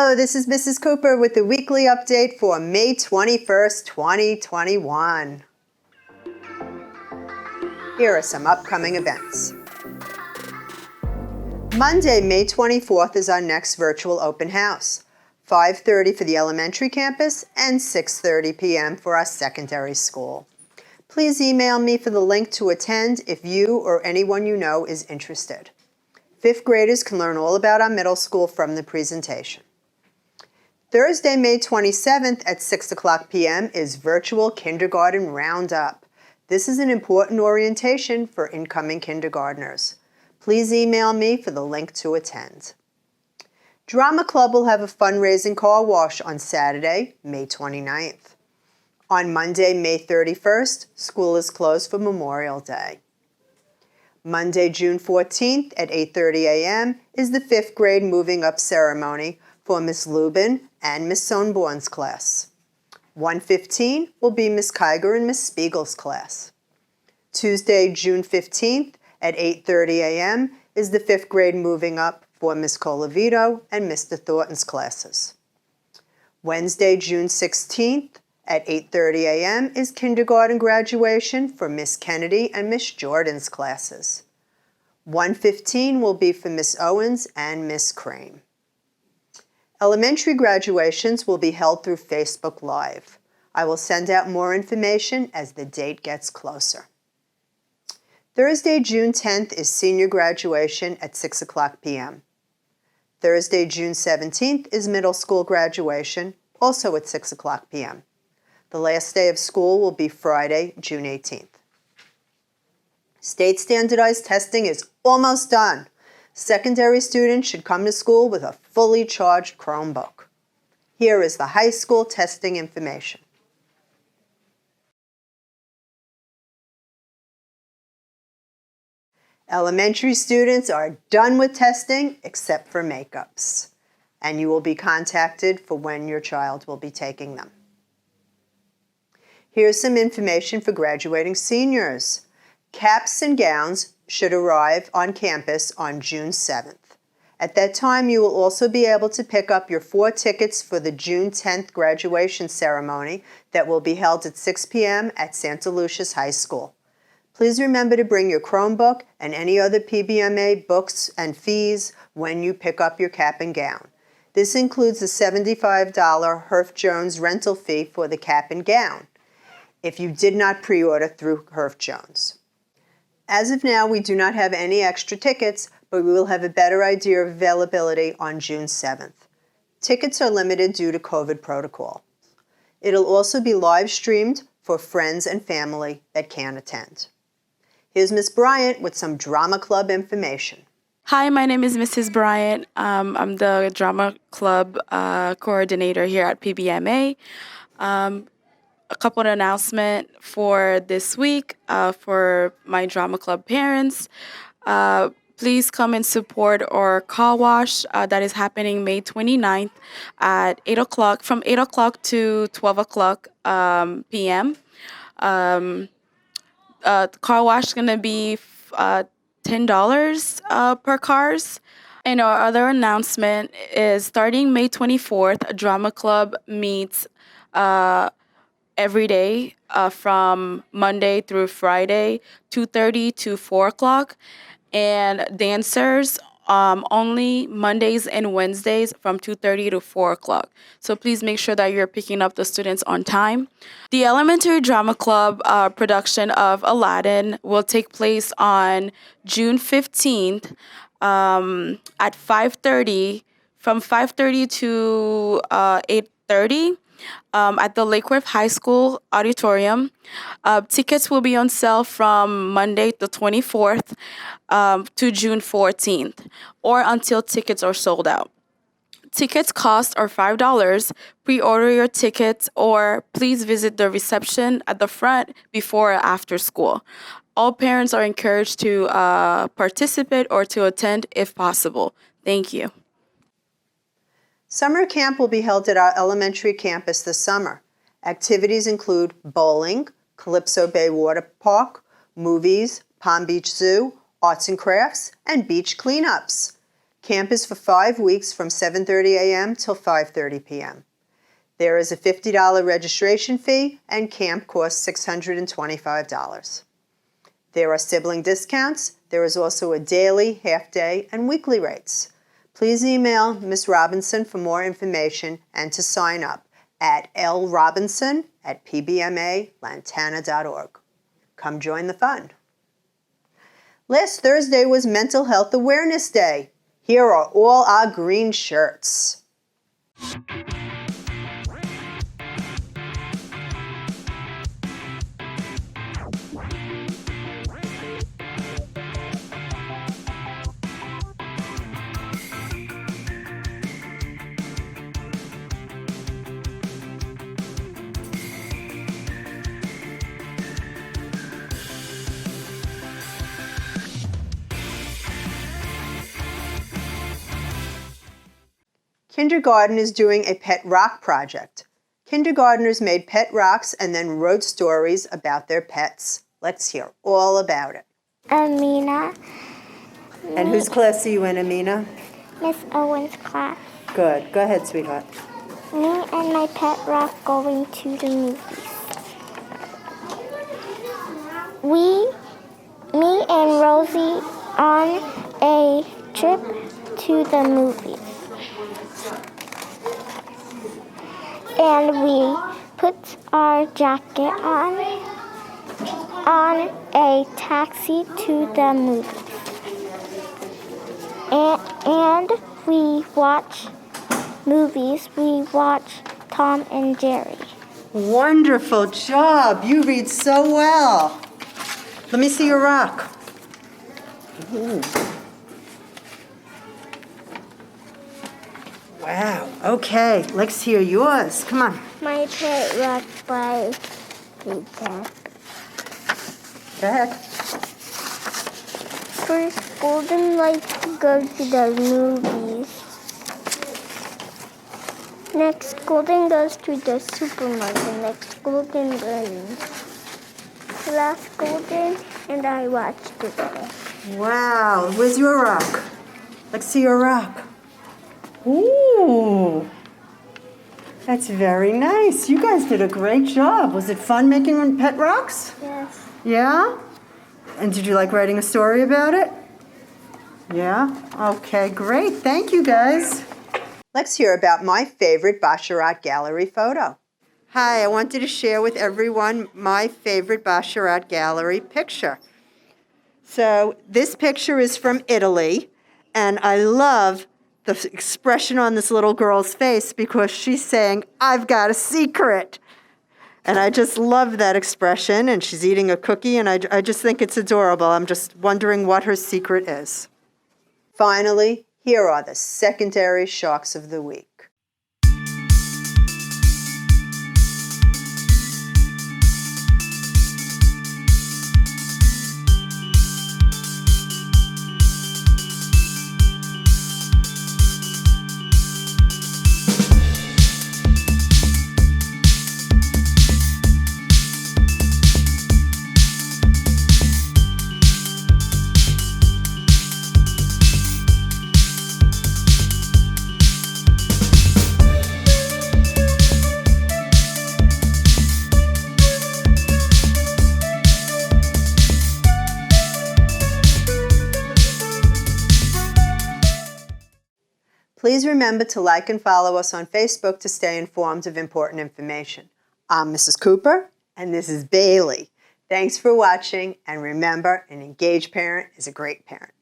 Hello, this is Mrs. Cooper with the weekly update for May 21st, 2021. Here are some upcoming events. Monday, May 24th is our next virtual open house. 5:30 for the elementary campus and 6:30 p.m. for our secondary school. Please email me for the link to attend if you or anyone you know is interested. 5th graders can learn all about our middle school from the presentation. Thursday, May 27th at 6 o'clock p.m. is virtual kindergarten Roundup. This is an important orientation for incoming kindergartners. Please email me for the link to attend. Drama Club will have a fundraising car wash on Saturday, May 29th. On Monday, May 31st, school is closed for Memorial Day. Monday, June 14th at 8:30 a.m. is the 5th grade moving up ceremony for Miss Lubin and Miss Sonborn's class. 1:15 will be Miss Kiger and Miss Spiegel's class. Tuesday, June 15th at 8:30 a.m. is the 5th grade moving up for Miss Colavito and Mr. Thornton's classes. Wednesday, June 16th at 8:30 a.m. is kindergarten graduation for Miss Kennedy and Miss Jordan's classes. 1:15 will be for Miss Owens and Miss Crane. Elementary graduations will be held through Facebook Live. I will send out more information as the date gets closer. Thursday, June 10th is senior graduation at 6 o'clock p.m. Thursday, June 17th is middle school graduation, also at 6 o'clock p.m. The last day of school will be Friday, June 18th. State standardized testing is almost done. Secondary students should come to school with a fully charged Chromebook. Here is the high school testing information. Elementary students are done with testing except for makeups, and you will be contacted for when your child will be taking them. Here's some information for graduating seniors. Caps and gowns should arrive on campus on June 7th. At that time, you will also be able to pick up your 4 tickets for the June 10th graduation ceremony that will be held at 6 p.m. at Santa Lucia's High School. Please remember to bring your Chromebook and any other PBMA books and fees when you pick up your cap and gown. This includes the $75 Herff Jones rental fee for the cap and gown, if you did not pre-order through Herff Jones. As of now, we do not have any extra tickets, but we will have a better idea of availability on June 7th. Tickets are limited due to COVID protocol. It'll also be live streamed for friends and family that can't attend. Here's Miss Bryant with some Drama Club information. Hi, my name is Mrs. Bryant. I'm the Drama Club coordinator here at PBMA. A couple of announcements for this week for my Drama Club parents. Please come and support our car wash that is happening May 29th at 8 o'clock, from 8 o'clock to 12 o'clock p.m. Car wash is going to be $10 per cars. And our other announcement is starting May 24th, Drama Club meets every day from Monday through Friday, 2:30 to 4 o'clock. And dancers only Mondays and Wednesdays from 2:30 to 4 o'clock. So please make sure that you're picking up the students on time. The Elementary Drama Club production of Aladdin will take place on June 15th at 5:30, from 5:30 to 8:30. At the Lake Worth High School auditorium. Tickets will be on sale from Monday the 24th to June 14th, or until tickets are sold out. Tickets cost are $5. Pre-order your tickets, or please visit the reception at the front before or after school. All parents are encouraged to participate or to attend if possible. Thank you. Summer camp will be held at our elementary campus this summer. Activities include bowling, Calypso Bay Water Park, movies, Palm Beach Zoo, arts and crafts, and beach cleanups. Camp is for 5 weeks from 7:30 a.m. till 5:30 p.m. There is a $50 registration fee and camp costs $625. There are sibling discounts. There is also a daily, half-day, and weekly rates. Please email Ms. Robinson for more information and to sign up at lrobinson@pbmalantana.org. Come join the fun. Last Thursday was Mental Health Awareness Day. Here are all our green shirts. Kindergarten is doing a pet rock project. Kindergartners made pet rocks and then wrote stories about their pets. Let's hear all about it. Amina. And whose class are you in, Amina? Miss Owen's class. Good. Go ahead, sweetheart. Me and my pet rock going to the movies. Me and Rosie on a trip to the movies. And we put our jacket on a taxi to the movies. And we watch movies. We watch Tom and Jerry. Wonderful job. You read so well. Let me see your rock. Ooh. Wow. Okay, let's hear yours. Come on. My pet rock by Peter. Go ahead. First, Golden likes to go to the movies. Next, Golden goes to the supermarket. Next, Golden runs. Last, Golden and I watch together. Wow. Where's your rock? Let's see your rock. Ooh. That's very nice. You guys did a great job. Was it fun making pet rocks? Yes. Yeah? And did you like writing a story about it? Yeah? Okay, great. Thank you, guys. Let's hear about my favorite Bachelorette gallery photo. Hi, I wanted to share with everyone my favorite Bachelorette gallery picture. So this picture is from Italy, and I love the expression on this little girl's face because she's saying, "I've got a secret." And I just love that expression, and she's eating a cookie, and I just think it's adorable. I'm just wondering what her secret is. Finally, here are the secondary sharks of the week. Please remember to like and follow us on Facebook to stay informed of important information. I'm Mrs. Cooper, and this is Bailey. Thanks for watching, and remember, an engaged parent is a great parent.